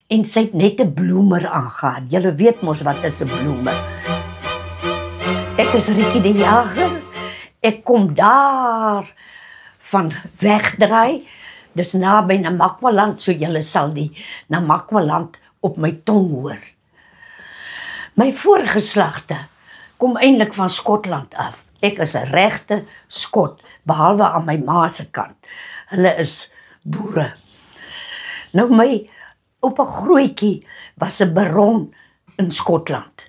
en sy het net 'n bloemer aangehad. Julle weet mos wat is 'n bloemer. Ek is Rikkie die Jager. Ek kom daar van wegdraai. Dis naby Namakwaland, so julle sal die Namakwaland op my tong hoor. My voorgeslagte kom eintlik van Skotland af. Ek is 'n regte Skot, behalwe aan my ma se kant. Hulle is boere. Nou my oupa Grootjie was 'n baron in Skotland.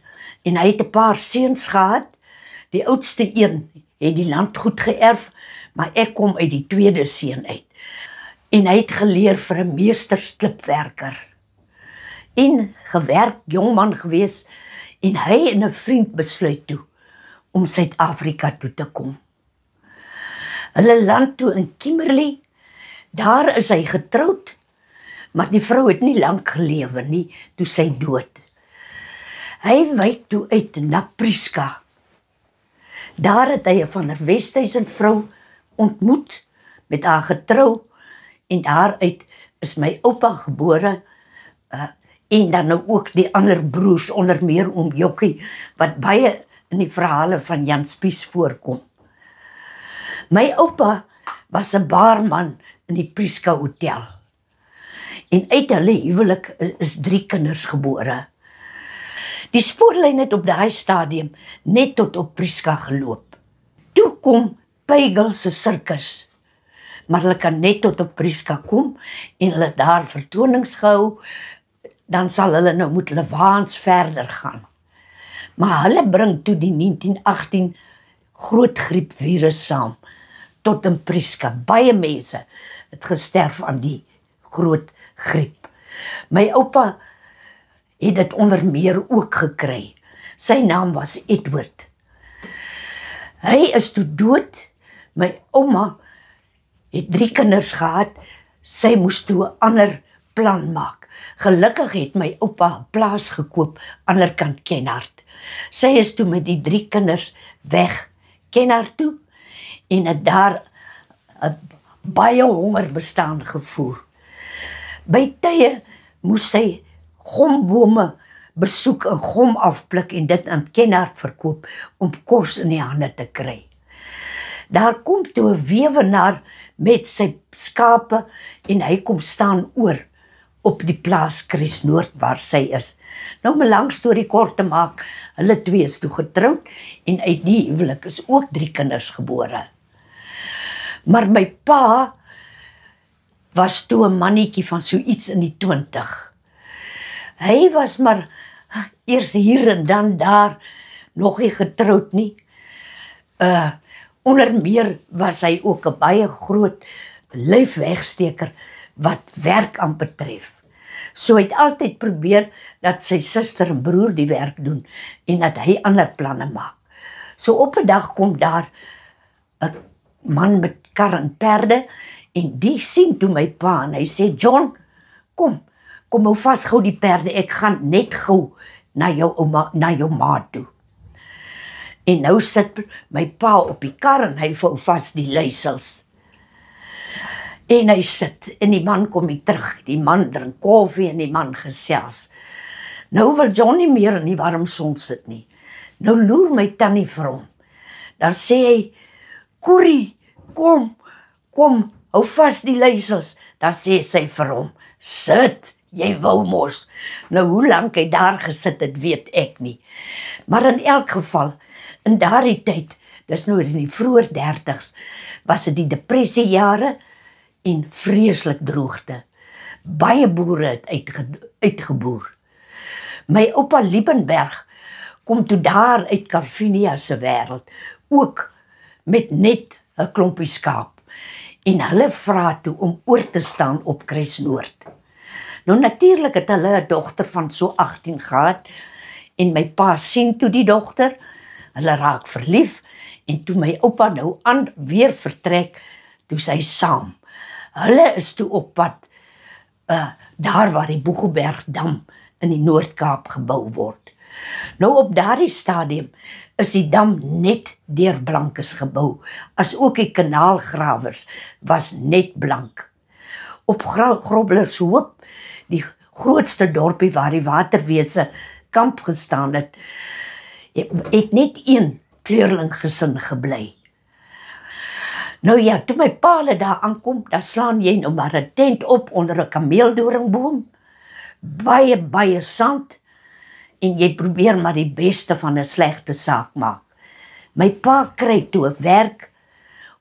En hy het 'n paar seuns gehad. Die oudste een het die land goed geërf, maar ek kom uit die tweede seun uit. En hy het geleer vir 'n meestersklipwerker. En gewerk, jongman gewees, en hy en 'n vriend besluit toe om Suid-Afrika toe te kom. Hulle land toe in Kimberley, daar is hy getroud, maar die vrou het nie lank gelewe nie, toe sy dood. Hy wyk toe uit na Prieska. Daar het hy 'n van der Westhuizen vrou ontmoet, met haar getrou, en daaruit is my oupa gebore, en dan nou ook die ander broers, onder meer oom Jokkie, wat baie in die verhale van Jan Spies voorkom. My oupa was 'n baarman in die Prieska Hotel. En uit hulle huwelik is 3 kinders gebore. Die spoorlyn het op daai stadium net tot op Prieska geloop. Toe kom Pygel se sirkus, maar hulle kan net tot op Prieska kom en hulle daar vertonings gehou, dan sal hulle nou moet hulle waans verder gaan. Maar hulle bring toe die 1918 groot griepvirus saam, tot in Prieska. Baie mense het gesterf aan die groot griep. My oupa het dit onder meer ook gekry. Sy naam was Edward. Hy is toe dood. My ouma het 3 kinders gehad. Sy moes toe 'n ander plan maak. Gelukkig het my oupa 'n plaas gekoop aan die kant Kenhardt. Sy is toe met die 3 kinders weg Kenhardt toe en het daar 'n baie honger bestaan gevoer. By tye moes sy gombome besoek en gom afpluk en dit aan Kenhardt verkoop om kos in die hande te kry. Daar kom toe 'n weewenaar met sy skape en hy kom staan oor op die plaas Kruisnoord waar sy is. Nou om 'n lang storie kort te maak, hulle 2 is toe getroud en uit die huwelik is ook 3 kinders gebore. Maar my pa was toe 'n mannetjie van so iets in die 20. Hy was maar eers hier en dan daar, nog nie getroud nie. Onder meer was hy ook 'n baie groot lyfwegsteker wat werk aan betref. So hy het altyd probeer dat sy suster en broer die werk doen en dat hy ander planne maak. So op 'n dag kom daar 'n man met kar en perde en die sien toe my pa en hy sê, John, kom hou vas gou die perde, ek gaan net gou na jou ma toe. En nou sit my pa op die kar en hy vou vas die luisels. En hy sit, en die man kom nie terug. Die man drink koffie en die man gesels. Nou wil John nie meer in die warm son sit nie. Nou loer my tannie vir hom. Dan sê hy, Corrie, kom, hou vas die luisels. Dan sê sy vir hom, sit, jy wou mos. Nou hoe lank hy daar gesit het, weet ek nie. Maar in elk geval, in daardie tyd, dis nou in die vroeë 30's, was dit die depressiejare en vreeslik droogte. Baie boere het uitgeboer. My oupa Liebenberg kom toe daar uit Carvinia se wêreld, ook met net 'n klompie skaap. En hulle vra toe om oor te staan op Kruisnoord. Nou natuurlik het hulle 'n dogter van so 18 gehad, en my pa sien toe die dogter, hulle raak verlief, en toe my oupa nou weer vertrek, toe sy saam. Hulle is toe op pad, daar waar die Boegelbergdam in die Noord-Kaap gebou word. Nou op daardie stadium is die dam net deur blankes gebou, as ook die kanaalgrawers was net blank. Op Groblershoop, die grootste dorpie waar die waterwese kamp gestaan het, het net een kleurling gesin gebly. Nou ja, toe my pa daar aankom, dan slaan jy nou maar 'n tent op onder 'n kameeldoringboom, baie sand, en jy probeer maar die beste van 'n slegte saak maak. My pa kry toe 'n werk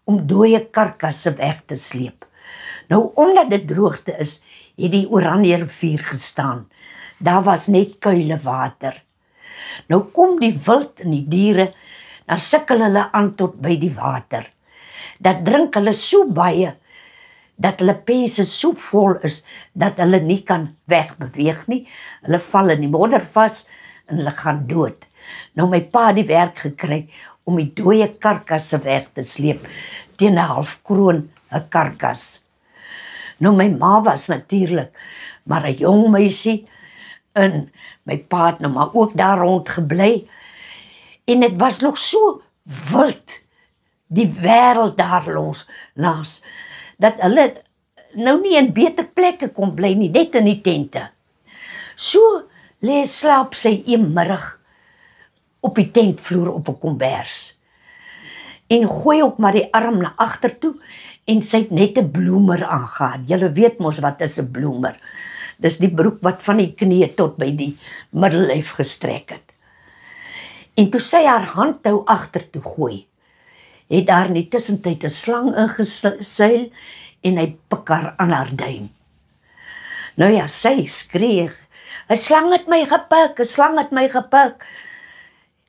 om dooie karkasse weg te sleep. Nou, omdat dit droogte is, het die Oranje rivier gestaan. Daar was net kuile water. Nou kom die wild en die diere, dan sukkel hulle aan tot by die water. Dat drink hulle so baie, dat hulle pense so vol is, dat hulle nie kan wegbeweeg nie. Hulle val in die modder vas en hulle gaan dood. Nou my pa die werk gekry om die dooie karkasse weg te sleep, teen 'n half kroon 'n karkas. Nou my ma was natuurlik maar 'n jong meisie, en my pa het nou maar ook daar rond gebly, en dit was nog so wild, die wêreld daar langs, dat hulle nou nie in beter plekke kon bly nie, net in die tente. So lê slaap sy een middag op die tentvloer op 'n kombers, en gooi ook maar die arm na agter toe, en sy het net 'n bloemer aangegaan. Julle weet mos wat is 'n bloemer. Dis die broek wat van die knie tot by die middellyf gestrek het. En toe sy haar handhou agter toe gooi, het daar in die tussentyd 'n slang ingesuil, en hy pik haar aan haar duim. Nou ja, sy skree, 'n slang het my gepik, 'n slang het my gepik.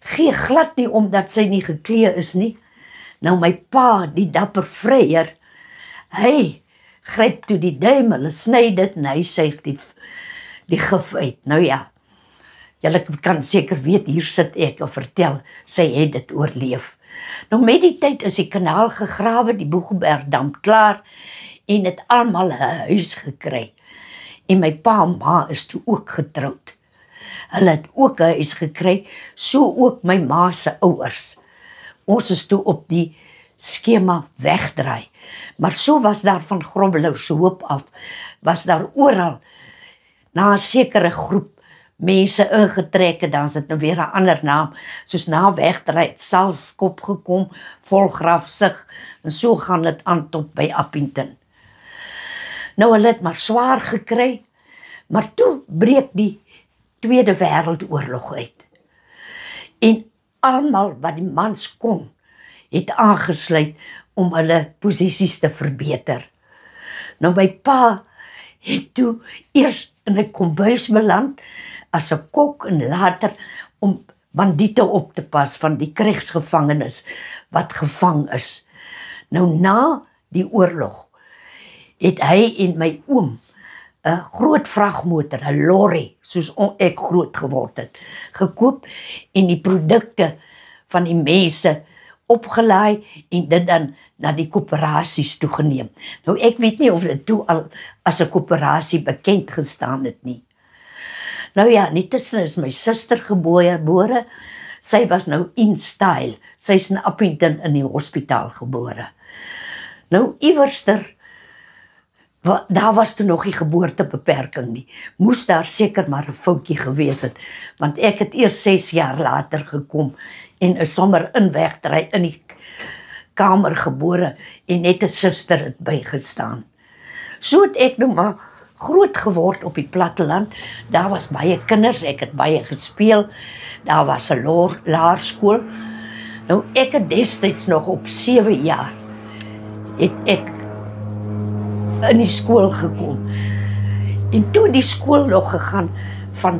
Gee glad nie omdat sy nie geklee is nie. Nou my pa, die dapper vryer, hy gryp toe die duim, hulle sny dit en hy suig die gif uit. Nou ja, julle kan seker weet, hier sit ek en vertel, sy het dit oorleef. Nou met die tyd is die kanaal gegrawe, die Boegebergdam klaar, en het almal 'n huis gekry. En my pa en ma is toe ook getroud. Hulle het ook 'n huis gekry, so ook my ma se ouers. Ons is toe op die skema wegdraai. Maar so was daar van Groblershoek se Hoop af, was daar oral na 'n sekere groep mense ingetrek, en dan is dit nou weer 'n ander naam, soos na wegdraai het Salskop gekom, Volgrafsig, en so gaan dit aan tot by Appington. Nou hulle het maar swaar gekry, maar toe breek die Tweede Wêreldoorlog uit. En almal wat die mans kon, het aangesluit om hulle posisies te verbeter. Nou my pa het toe eers in 'n kombuis beland as 'n kok, en later om bandiete op te pas van die krygsgevangenes wat gevang is. Nou na die oorlog het hy en my oom 'n groot vragmotor, 'n lorry, soos ek groot geword het, gekoop, en die produkte van die mense opgelaai en dit dan na die koöperasies toegeneem. Nou ek weet nie of dit toe al as 'n koöperasie bekend gestaan het nie. Nou ja, intussen is my suster gebore. Sy was nou in style. Sy is in Appington in die hospitaal gebore. Nou iewerster, daar was toe nog nie geboortebeperking nie. Moes daar seker maar 'n foutjie gewees het, want ek het eers 6 jaar later gekom en is sommer in wegdry in die kamer gebore, en net 'n suster het bygestaan. So het ek nou maar groot geword op die platteland. Daar was baie kinders, ek het baie gespeel. Daar was 'n laerskool. Nou ek het destyds nog op 7 jaar het ek in die skool gekom. En toe die skool nog gegaan van,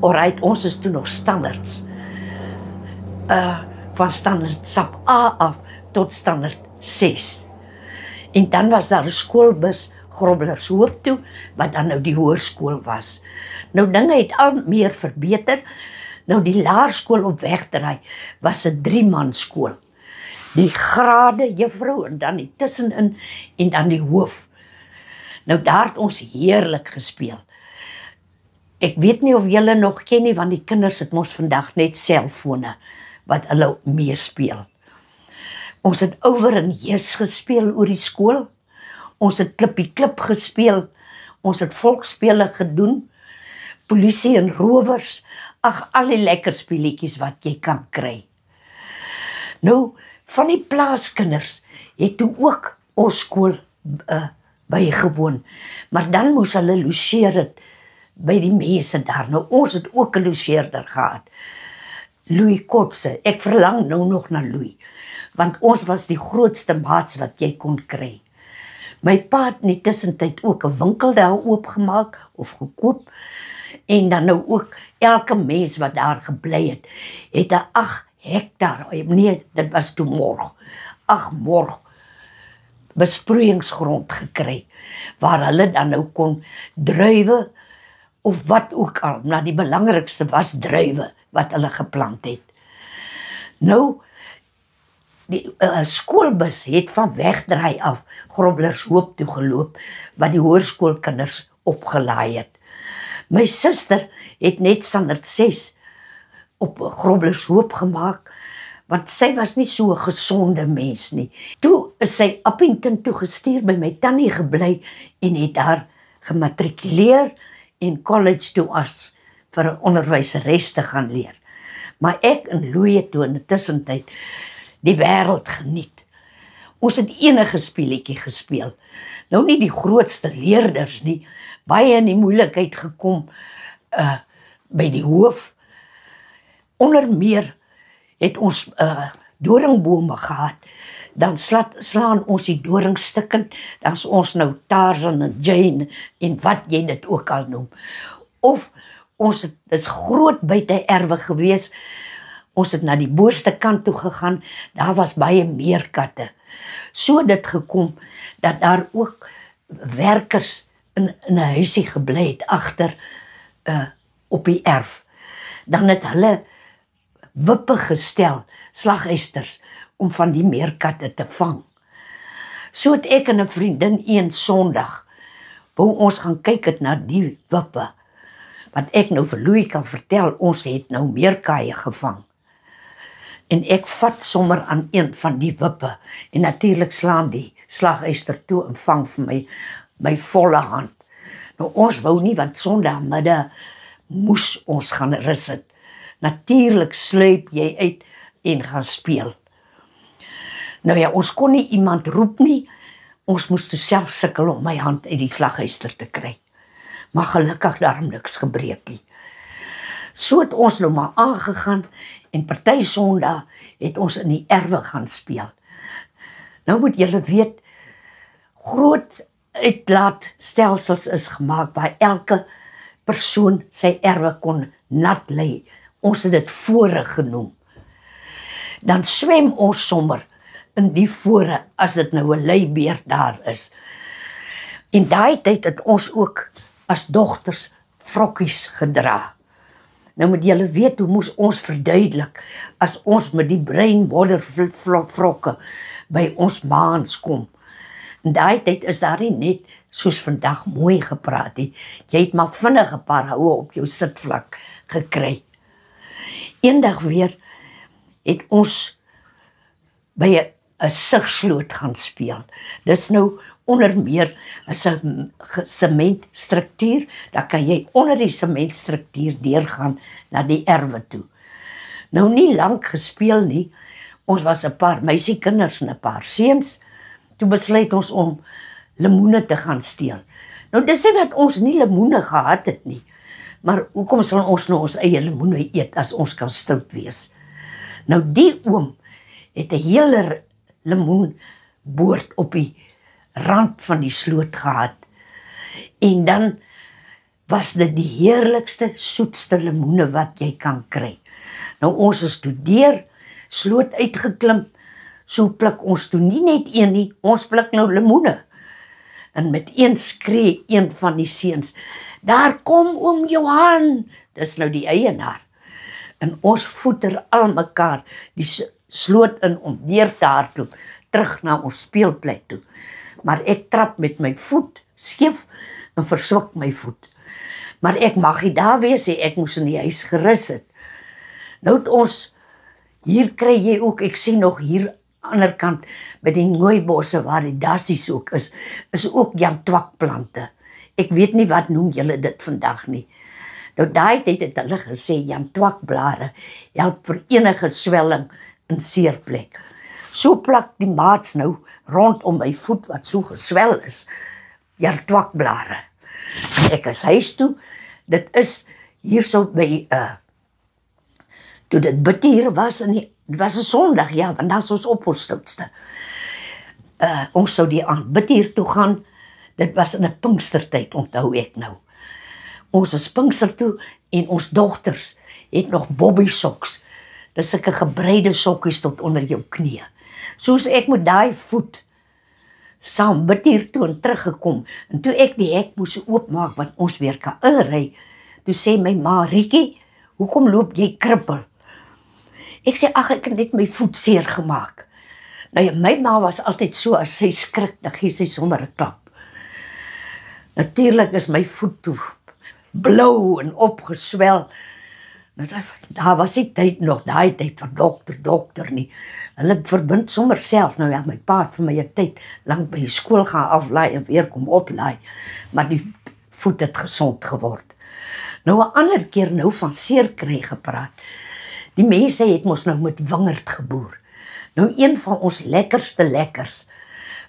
alright, ons is toe nog standaards. Van standaard SAP A af tot standaard 6. En dan was daar 'n skoolbus Groblershoek toe, wat dan nou die hoërskool was. Nou dinge het al meer verbeter. Nou die laerskool op Wegdraai was 'n 3-man skool. Die grade juffrou en dan die tussenin en dan die hoof. Nou daar het ons heerlik gespeel. Ek weet nie of julle nog ken nie, want die kinders het mos vandag net selfone wat hulle meespeel. Ons het Over en Hees gespeel oor die skool. Ons het Klippie Klip gespeel. Ons het volksspele gedoen, polisie en rowers, ag, al die lekker speletjies wat jy kan kry. Nou, van die plaaskinders het toe ook ons skool bygewoon, maar dan moes hulle logeer het by die mense daar. Nou, ons het ook 'n logeerder gehad, Louis Kotse. Ek verlang nou nog na Louis, want ons was die grootste maats wat jy kon kry. My pa het in die tussentyd ook 'n winkel daar oopgemaak of gekoop, en dan nou ook elke mens wat daar gebly het 'n 8 hektaar, nee, dit was toe morg, 8 morg besproeiingsgrond gekry, waar hulle dan nou kon druiwe, of wat ook al, maar die belangrikste was druiwe, wat hulle geplant het. Nou, die skoolbus het van Wegdraai af Groblershoop toe geloop, wat die hoërskoolkinders opgelaai het. My suster het net standaard 6 op Groblershoop gemaak, want sy was nie so 'n gesonde mens nie. Toe is sy Appington toe gestuur, by my tannie gebly, en het daar gematrikuleer en college toe as vir 'n onderwyseres te gaan leer. Maar ek en Louis het toe in die tussentyd die wêreld geniet. Ons het enige speletjie gespeel. Nou nie die grootste leerders nie, baie in die moeilikheid gekom by die hoof. Onder meer het ons doringbome gehad. Dan slaan ons die doringstukken, dan is ons nou Tarzan en Jane en wat jy dit ook al noem. Of ons het, dit is groot buiteerwe gewees, ons het na die booste kant toe gegaan, daar was baie meerkatte. So dit gekom, dat daar ook werkers in 'n huisie gebly het, agter op die erf. Dan het hulle wippe gestel, slaghuisters, om van die meerkatte te vang. So het ek en 'n vriendin een Sondag, wou ons gaan kyk het na die wippe, wat ek nou vir Louis kan vertel, ons het nou meerkaie gevang. En ek vat sommer aan een van die wippe, en natuurlik slaan die slaghuister toe en vang vir my volle hand. Nou ons wou nie, want Sondagmiddag moes ons gaan rus het. Natuurlik sluip jy uit en gaan speel. Nou ja, ons kon nie iemand roep nie, ons moes toe self sukkel om my hand uit die slaghuister te kry. Maar gelukkig daarom niks gebreek nie. So het ons nou maar aangegaan, en party Sondag het ons in die erwe gaan speel. Nou moet julle weet, groot uitlaatstelsels is gemaak, waar elke persoon sy erwe kon nat lê. Ons het dit vore genoem. Dan swem ons sommer in die vore, as dit nou 'n leibeer daar is. En daai tyd het ons ook as dogters vrokkies gedra. Nou moet julle weet, hoe moes ons verduidelik, as ons met die breinmoddervrokke by ons maans kom. In daai tyd is daar nie net soos vandag mooi gepraat nie. Jy het maar vinnig 'n paar houe op jou sitvlak gekry. Eendag weer het ons by 'n sigsloot gaan speel. Dis nou onder meer 'n sementstruktuur, dan kan jy onder die sementstruktuur deurgaan na die erwe toe. Nou nie lank gespeel nie, ons was 'n paar meisiekinders en 'n paar seuns, toe besluit ons om lemoene te gaan steel. Nou dis nie dat ons nie lemoene gehad het nie, maar hoekom sal ons nou ons eie lemoene eet as ons kan stout wees? Nou die oom het 'n hele lemoenboord op die rand van die sloot gehad. En dan was dit die heerlikste, soetste lemoene wat jy kan kry. Nou ons is toe deur, sloot uitgeklim, so pluk ons toe nie net een nie, ons pluk nou lemoene. En met een skree een van die seuns, daar kom oom Johan, dis nou die eienaar. En ons voeter al mekaar die sloot in om deur te hardloop, terug na ons speelplek toe. Maar ek trap met my voet skeef en verswik my voet. Maar ek mag nie daar wees, ek moes in die huis gerus het. Nou het ons, hier kry jy ook, ek sien nog hier ander kant, by die nooibosse waar die dassies ook is ook Jan Twak plante. Ek weet nie wat noem julle dit vandag nie. Nou daai tyd het hulle gesê Jan Twakblare help vir enige swelling in seerplek. So plak die maats nou rondom my voet wat so geswel is, Jan Twakblare. En ek is huis toe, dit is hierso by, toe dit bidtier was, dit was 'n Sondag, ja, want dan is ons opvolstoutste. Ons sou die aand bidtier toe gaan, dit was in 'n Pinkstertyd, onthou ek nou. Ons is Pinkster toe en ons dogters het nog bobby soks. Dis sulke gebreide sokkies tot onder jou knie. Soos ek met daai voet saam bidtier toe en teruggekom, en toe ek die hek moes oopmaak, want ons weer kan inry, toe sê my ma, Riekie, hoekom loop jy krippel? Ek sê, ag, ek het net my voet seer gemaak. Nou ja, my ma was altyd so, as sy skrik, dan gee sy sommer 'n klap. Natuurlik is my voet toe blou en opgeswel. Daar was die tyd nog, daai tyd vir dokter nie. Hulle verbind sommer self, nou ja, my pa het vir my 'n tyd lank by die skool gaan aflaai en weer kom oplaai, maar die voet het gesond geword. Nou 'n ander keer nou van seer kry gepraat. Die mense het mos nou met wingerd geboer. Nou een van ons lekkerste lekkers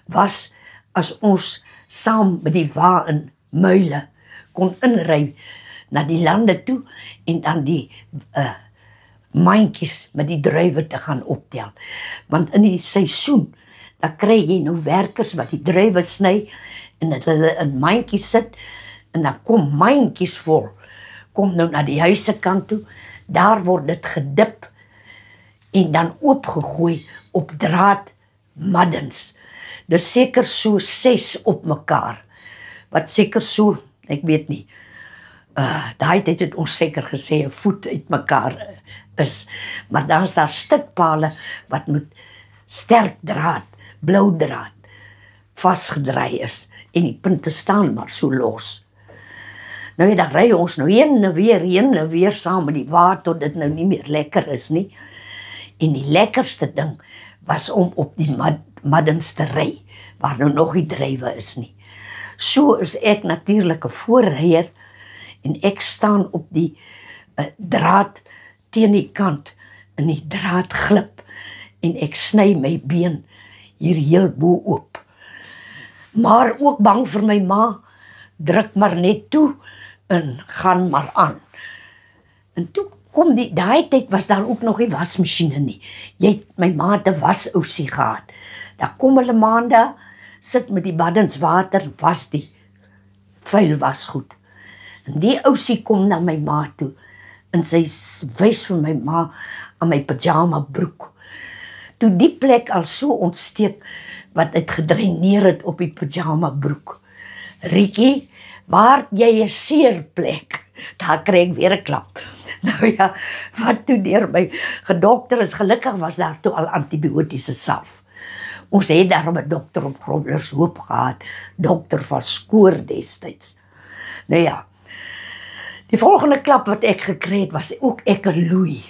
was as ons saam met die wa in muile kon inry na die lande toe en dan die mandjies met die druiwe te gaan optel. Want in die seisoen, dan kry jy nou werkers wat die druiwe sny en dat hulle in mandjies sit en dan kom mandjies vol, kom nou na die huise kant toe, daar word dit gedip en dan oopgegooi op draad maddens. Dis seker so 6 op mekaar, wat seker so, ek weet nie, daai tyd het ons seker gesê 'n voet uit mekaar is, maar dan is daar stukpale wat met sterk draad, blou draad, vasgedraai is en die punte staan maar so los. Nou ja, dan ry ons nou heen en weer saam met die wa tot dit nou nie meer lekker is nie. En die lekkerste ding was om op die maddens te ry, waar nou nog nie druiwe is nie. So is ek natuurlik 'n voorryer en ek staan op die draad teen die kant en die draad glip en ek sny my been hier heel bo oop. Maar ook bang vir my ma, druk maar net toe en gaan maar aan. En toe kom daai tyd was daar ook nog nie wasmasjiene nie. My ma het 'n wasousie gehad. Daar kom hulle maande, sit met die baddens water, was die vuil wasgoed. En die ousie kom na my ma toe en sy wys vir my ma aan my pyjama broek. Toe die plek al so ontsteek wat het gedreineer het op die pyjama broek. Riekie, waar jy 'n seer plek? Daar kry ek weer 'n klap. Nou ja, wat toe deur my gedokter is, gelukkig was daar toe al antibiotiese salf. Ons het daarom 'n dokter op Groblershoop gehad, dokter van Skoor destyds. Nou ja, die volgende klap wat ek gekry het, was ook ek 'n loei.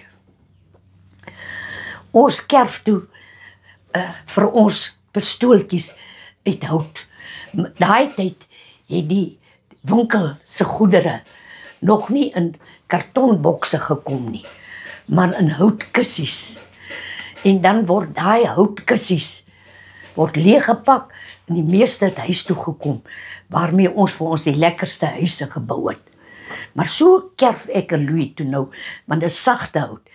Ons kerf toe vir ons pistooltjies uit hout. Daai tyd het die winkel se goedere nog nie in kartonbokse gekom nie, maar in houtkussies. En dan word daai houtkussies leeggepak en die meeste het huis toe gekom, waarmee ons vir ons die lekkerste huise gebou het. Maar so kerf ek 'n loei toe nou, want dit is sagte hout,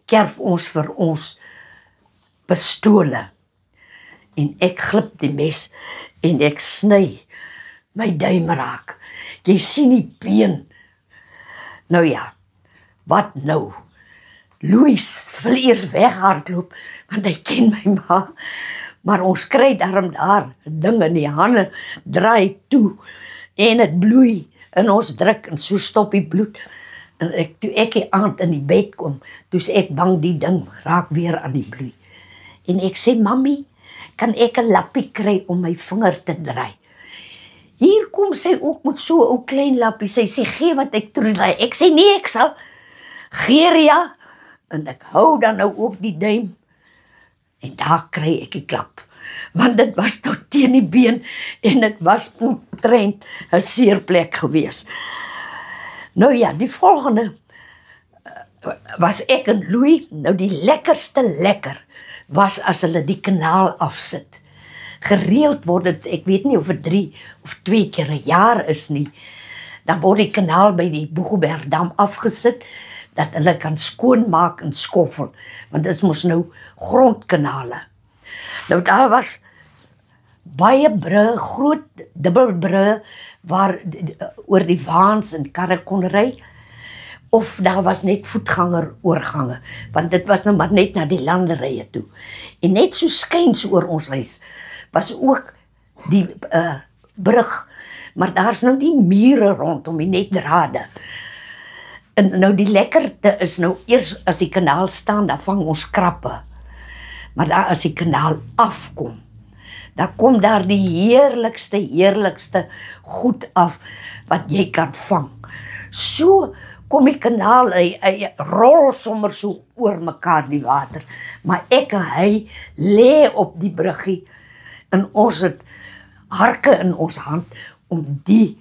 kerf ons vir ons pistole. En ek glip die mes en ek sny my duim raak. Jy sien die been. Nou ja, wat nou? Louis wil eers weghardloop, want hy ken my ma. Maar ons kry daarom daar ding in die hande, draai toe en het bloei en ons druk en so stop die bloed. En toe ek die aand in die bed kom, toe sê ek bang die ding raak weer aan die bloei. En ek sê, mami, kan ek 'n lappie kry om my vinger te draai? Hier kom sy ook met so 'n ou klein lappie, sy sê, gee wat ek draai. Ek sê, nee, ek sal, Geria, en ek hou dan nou ook die duim, en daar kry ek die klap. want dit was tot teen die been en dit was omtrent 'n seerplek gewees. Nou ja, die volgende was ek en Louis, nou die lekkerste lekker was as hulle die kanaal afsit. Gereeld word dit, ek weet nie of het 3 of 2 keer 'n jaar is nie, dan word die kanaal by die Boegelbergdam afgesit, dat hulle kan skoonmaak en skoffel, want dit mos nou grondkanale. Nou daar was baie brûe, groot dubbelbrûe, waar oor die waans en karre kon ry, of daar was net voetganger oorgange, want dit was nou maar net na die landerye toe. En net so skuins oor ons huis was ook die brug, maar daar's nou die mure rondom, die net drade. En nou die lekkerte is nou eers as die kanaal staan, dan vang ons krappe. Maar daar as die kanaal afkom, dan kom daar die heerlikste goed af wat jy kan vang. So kom die kanaal, hy rol sommer so oor mekaar die water. Maar ek en hy lê op die bruggie en ons het harke in ons hand om die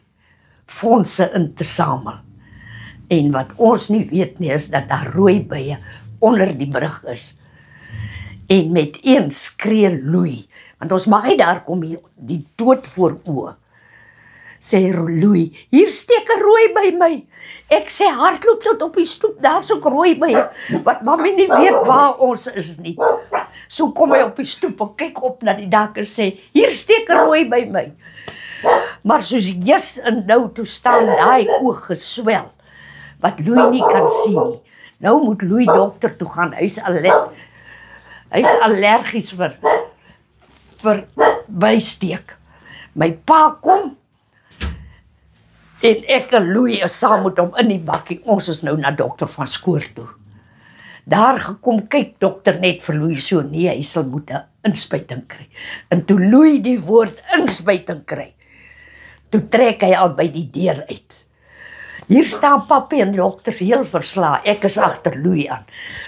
fondse in te samel. En wat ons nie weet nie is dat daar rooibye onder die brug is. En met een skree Louis, want ons mag nie daar kom die dood voor oë. Sê Louis, hier steek 'n rooi by my. Ek sê hardloop tot op die stoep, daar is ook rooi by, wat mami nie weet waar ons is nie. So kom hy op die stoep en kyk op na die dak en sê, hier steek 'n rooi by my. Maar soos jis en nou toe staan daai oog geswel, wat Louis nie kan sien nie. Nou moet Louis dokter toe gaan, hy is allergies vir bysteek. My pa kom, en ek en Louis is saam met hom in die bakkie, ons is nou na dokter van Skoor toe. Daar gekom kyk dokter net vir Louis so, nee, hy sal moet 'n inspuiting kry. En toe Louis die woord inspuiting kry, toe trek hy al by die deur uit. Hier staan papi en dokters heel versla, ek is agter Louis aan.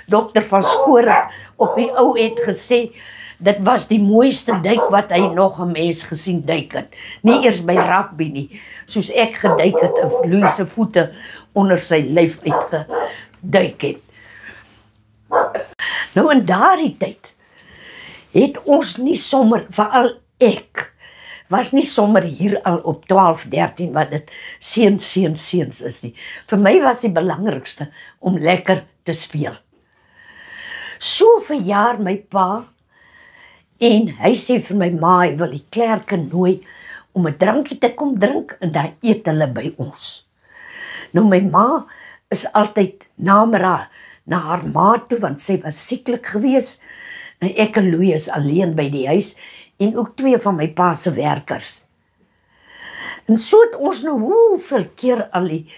Dokter van Skoor op die ou het gesê, dit was die mooiste duik wat hy nog 'n mens gesien duik het. Nie eers by rugby nie, soos ek geduik het en Louis se voete onder sy lyf uitgeduik het. Nou in daardie tyd het ons nie sommer, veral ek, was nie sommer hier al op 12, 13 wat dit seuns is nie. Vir my was die belangrikste om lekker te speel. So verjaar my pa en hy sê vir my ma, hy wil die klerke nooi om 'n drankie te kom drink en dan eet hulle by ons. Nou my ma is altyd na haar ma toe, want sy was sieklik gewees en ek en Louis is alleen by die huis en ook 2 van my pa se werkers. En so het ons nou hoeveel keer al die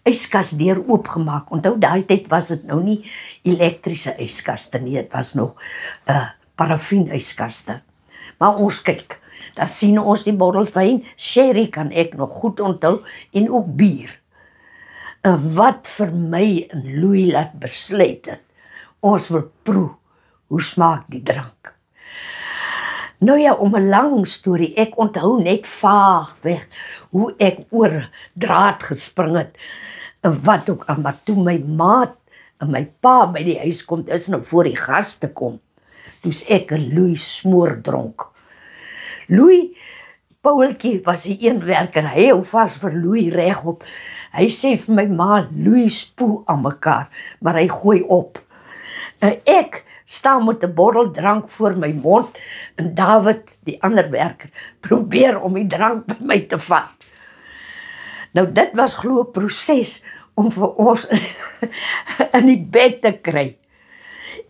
yskas deur oopgemaak. Onthou daai tyd was dit nou nie elektriese yskaste nie, dit was nog parafin yskaste. Maar ons kyk, dan sien ons die bottel wyn, sherry kan ek nog goed onthou en ook bier. En wat vir my en Louis laat besluit het, ons wil proe, hoe smaak die drank. Nou ja, om 'n lang storie, ek onthou net vaag weg, hoe ek oor draad gespring het, en wat ook al, maar toe my maat en my pa by die huis kom, is nou voor die gaste kom, toe's ek en Louis smoordronk. Louis, Paultjie was die een werker, hy hou vas vir Louis regop. Hy sê vir my ma, Louis spoe aan mekaar, maar hy gooi op. En ek staan met 'n bottel drank voor my mond, en David, die ander werker, probeer om die drank by my te vat. Nou dit was glo 'n proses om vir ons in die bed te kry.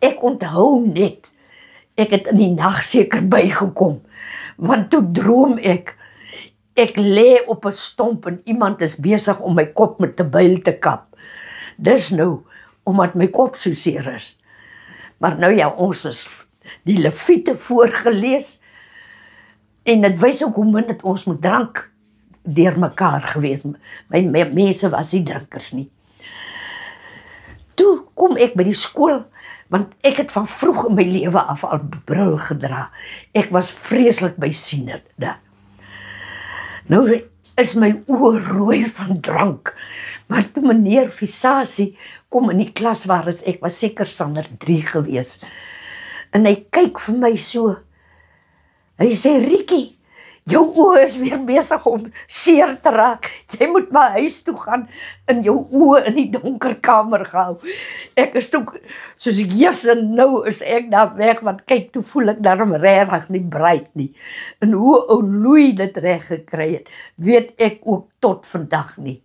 Ek onthou net, ek het in die nag seker bygekom, want toe droom ek lê op 'n stomp en iemand is besig om my kop met 'n byl te kap. Dis nou, omdat my kop so seer is. Maar nou ja, ons is die Lewiete voorgelees, en dit wys ook hoe min het ons moet drank deur mekaar gewees. My mense was nie drinkers nie. Toe kom ek by die skool, want ek het van vroeg in my lewe af al bril gedra. Ek was vreeslik bysienende. Nou is my oë rooi van drank, maar toe meneer Visasie kom in die klas waar ek was seker standaard 3 gewees, en hy kyk vir my so, hy sê, Riekie, jou oë is weer besig om seer te raak, jy moet maar huis toe gaan, en jou oë in die donker kamer gehou. Ek is toe, soos yes, en nou is ek daar weg, want kyk, toe voel ek daarom regtig nie breed nie. En hoe ou Louis dit reg gekry het, weet ek ook tot vandag nie.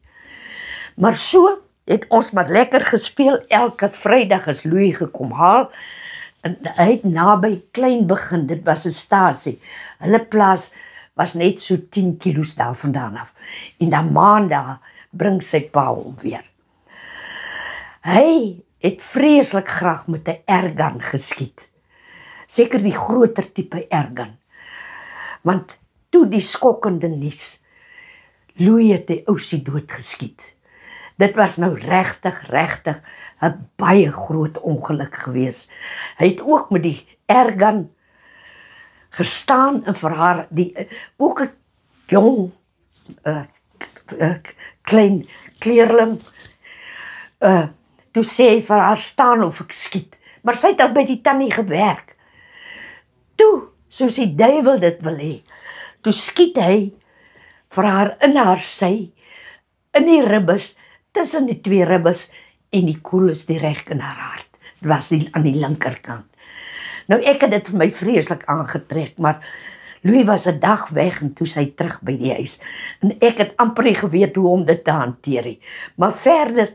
Maar so het ons maar lekker gespeel, elke Vrydag is Louis gekom haal, en hy het naby klein begin, dit was 'n stasie. Hulle plaas was net so 10 kilos daar vandaan af. En dan maandag bring sy pa hom weer. Hy het vreeslik graag met 'n airgun geskiet. Seker die groter tipe airgun. Want toe die skokkende nuus, Louis het die ousie doodgeskiet. Dit was nou regtig 'n baie groot ongeluk gewees. Hy het ook met die airgun gestaan en vir haar, ook 'n jong, klein kleerling, toe sê hy vir haar, staan of ek skiet. Maar sy het al by die tannie gewerk. Toe, soos die duiwel dit wil hê, toe skiet hy vir haar in haar sy, in die ribbes, tussen die 2 ribbes, en die koel is direk in haar hart. Dit was aan die linkerkant. Nou ek het dit vir my vreeslik aangetrek, maar Louis was 'n dag weg en toe sy terug by die huis. En ek het amper nie geweet hoe om dit te hanteer nie. Maar verder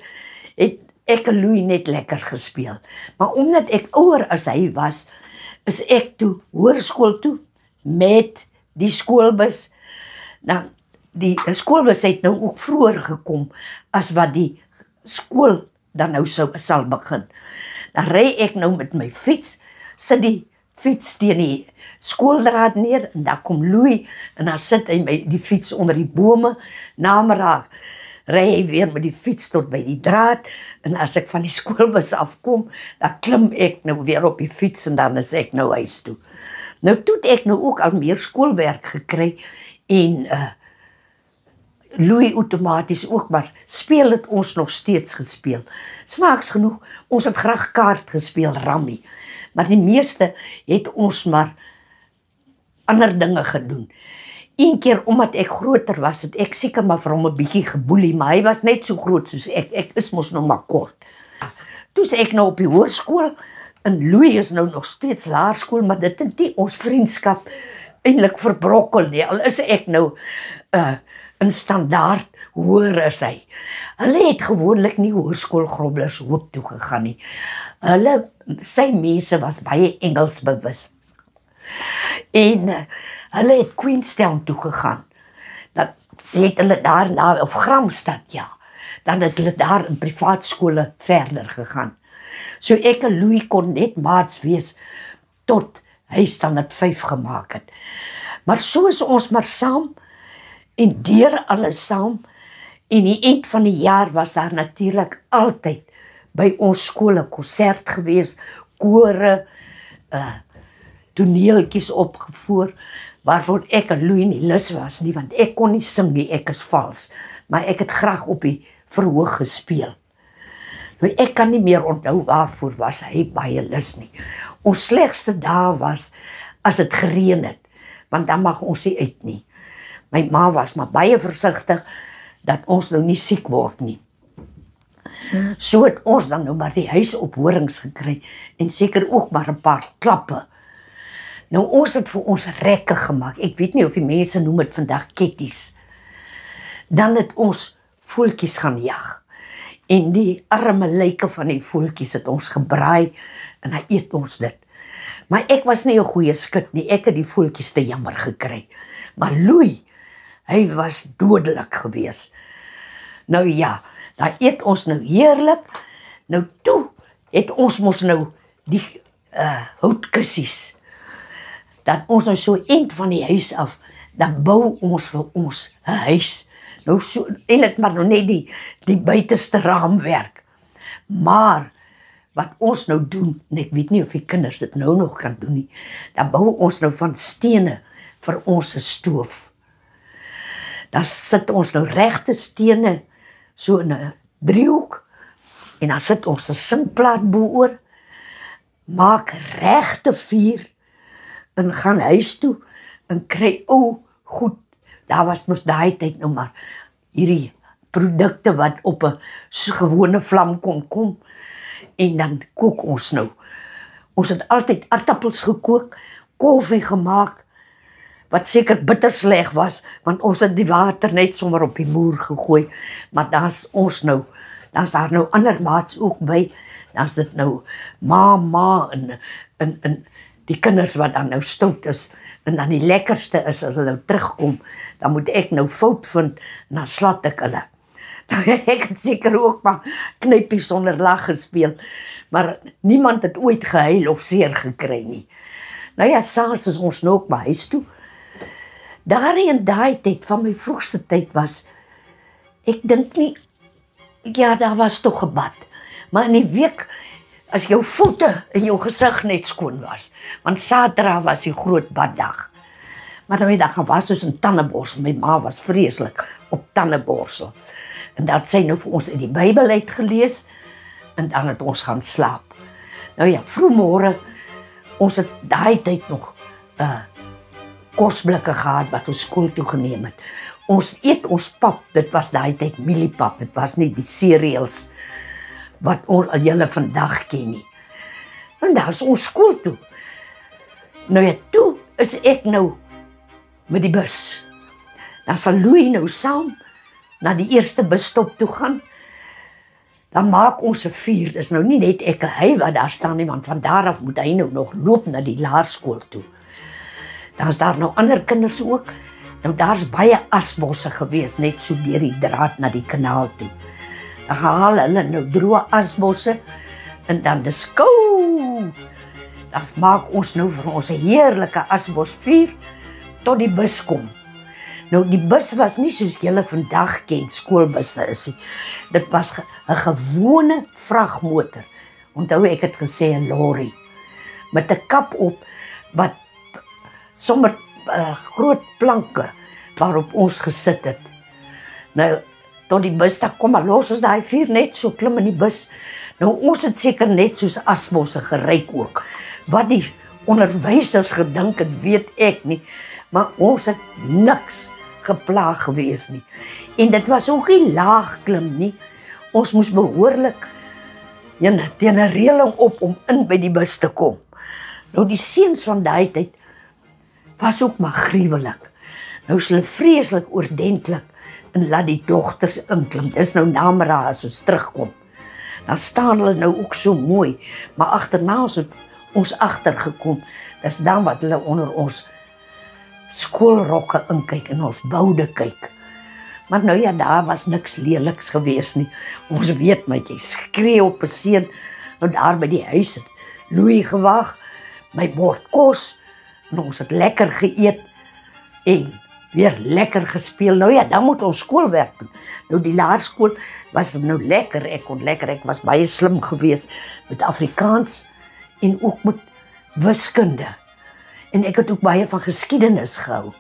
het ek en Louis net lekker gespeel. Maar omdat ek ouer as hy was, is ek toe hoërskool toe met die skoolbus. Dan die skoolbus het nou ook vroeër gekom as wat die skool dan nou sal begin. Dan ry ek nou met my fiets, sit die fiets teen die skooldraad neer, en dan kom Louis, en dan sit hy die fiets onder die bome, namiddag ry hy weer met die fiets tot by die draad, en as ek van die skoolbus afkom, dan klim ek nou weer op die fiets, en dan is ek nou huis toe. Nou toe het ek nou ook al meer skoolwerk gekry, en Louis outomaties ook, maar speel het ons nog steeds gespeel. Snaaks genoeg, ons het graag kaart gespeel, rammie. Maar die meeste het ons maar ander dinge gedoen. Een keer, omdat ek groter was, het ek seker maar vir hom 'n bietjie geboelie, maar hy was net so groot soos ek is mos nog maar kort. Toe is ek nou op die hoërskool, en Louis is nou nog steeds laerskool, maar dit het nie ons vriendskap eintlik verbrokkel nie, al is ek nou in standaard hoër as hy. Hulle het gewoonlik nie hoërskoolgrobblers Hoop toe gegaan nie. Sy mense was baie Engels bewus. En hulle het Queenstown toe gegaan. Dan het hulle daarna, of Gramstad, ja. Dan het hulle daar in privaat skole verder gegaan. So ek en Louis kon net maats wees tot hy standaard 5 gemaak het. Maar so is ons maar saam, en deur alles saam, en die eind van die jaar was daar natuurlik altyd by ons skool 'n konsert gewees, kore, toneeltjies opgevoer, waarvoor ek en Louis nie lus was nie, want ek kon nie sing nie, ek is vals, maar ek het graag op die verhoog gespeel. Nou, ek kan nie meer onthou waarvoor was hy baie lus nie. Ons slegste dae was as het gereën het, want dan mag ons nie uit nie. My ma was maar baie versigtig dat ons nou nie siek word nie. So het ons dan nou maar die huis op horings gekry, en seker ook maar 'n paar klappe. Nou, ons het vir ons rekke gemaak. Ek weet nie of die mense noem het vandag ketties. Dan het ons voeltjies gaan jag. En die arme lyke van die voeltjies het ons gebraai, en dan eet ons dit. Maar ek was nie 'n goeie skit nie, ek het die voeltjies te jammer gekry. Maar Louis, hy was dodelik gewees. Nou ja, daar eet ons nou heerlik. Nou toe het ons mos nou die houtkussies. Dat ons nou so eind van die huis af, dan bou ons vir ons 'n huis. Nou so, eintlik maar nog net die buiteste raamwerk. Maar wat ons nou doen, en ek weet nie of die kinders dit nou nog kan doen nie, dan bou ons nou van stene vir ons stoof. Dan sit ons nou regte stene so in 'n driehoek en dan sit ons 'n sinkplaat bo-oor, maak regte vuur en gaan huis toe en kry goed. Daar was mos daai tyd nou maar hierdie produkte wat op 'n gewone vlam kon kom en dan kook ons nou. Ons het altyd aardappels gekook, koffie gemaak, wat seker bitter sleg was, want ons het die water net sommer op die muur gegooi, maar daar's daar nou ander maats ook by, daar's dit nou ma en die kinders wat dan nou stout is, en dan die lekkerste is as hulle nou terugkom, dan moet ek nou fout vind, en dan slat ek hulle. Ek het seker ook maar knypies sonder lag gespeel, maar niemand het ooit gehuil of seer gekry nie. Nou ja, saans is ons nou ook by huis toe. Daar in daai tyd, van my vroegste tyd was, ek dink nie, ja, daar was toch gebad, maar in die week, as jou voete en jou gesig net skoon was, want Saterdag was die groot baddag, maar nou die dag was ons in tandeborsel, my ma was vreeslik op tandeborsel, en dat sy nou vir ons in die Bybel uitgelees, en dan het ons gaan slaap. Nou ja, vroegmôre, ons het daai tyd nog kosblikke gehad wat ons skool toe geneem het. Ons eet ons pap, dit was daai tyd mieliepap, dit was nie die cereals wat ons al julle vandag ken nie. En daar is ons skool toe. Nou ja, toe is ek nou met die bus. Dan sal Louis nou saam na die eerste busstop toe gaan. Dan maak ons 'n vuur, dis nou nie net ek en hy wat daar staan nie, want van daar af moet hy nou nog loop na die laerskool toe. Dan is daar nou ander kinders ook. Nou daar's baie asbosse gewees, net so deur die draad na die kanaal toe. Dan haal hulle nou droë asbosse en dan dis koud. Dan maak ons nou vir ons 'n heerlike asbosvuur tot die bus kom. Nou die bus was nie soos julle vandag ken, skoolbusse is nie. Dit was 'n gewone vragmotor. Onthou ek het gesê 'n lorry met 'n kap op wat sommer groot planke waarop ons gesit het. Nou tot die bus daar kom, maar los ons daai vuur net so klim in die bus. Nou ons het seker net soos asbosse geryk ook. Wat die onderwysers gedink het, weet ek nie, maar ons het niks geplaag gewees nie. En dit was ook nie laag klim nie. Ons moes behoorlik teen 'n reëling op om in by die bus te kom. Nou die seuns van daai tyd was ook maar gruwelik. Nou is hulle vreeslik oordentlik en laat die dogters inklim. Dis nou namiddag as ons terugkom. Dan staan hulle nou ook so mooi, maar agterna ons agtergekom. Dis dan wat hulle onder ons skoolrokke inkyk en ons boude kyk. Maar nou ja, daar was niks leliks gewees nie. Ons weet met jy skree op 'n seun, nou daar by die huis het Louis gewag, my bord kos, en ons het lekker geëet en weer lekker gespeel. Nou ja, dan moet ons skoolwerk doen. Nou die laerskool was nou lekker, ek was baie slim gewees met Afrikaans en ook met wiskunde. En ek het ook baie van geskiedenis gehou.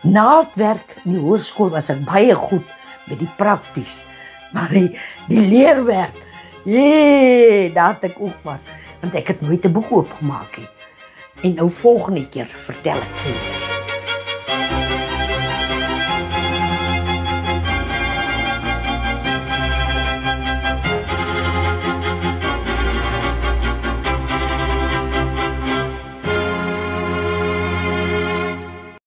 Naaldwerk in die hoërskool was ek baie goed met die prakties, maar die leerwerk, daar het ek ook maar, want ek het nooit 'n boek oopgemaak nie. En nou volgende keer vertel ek vir julle.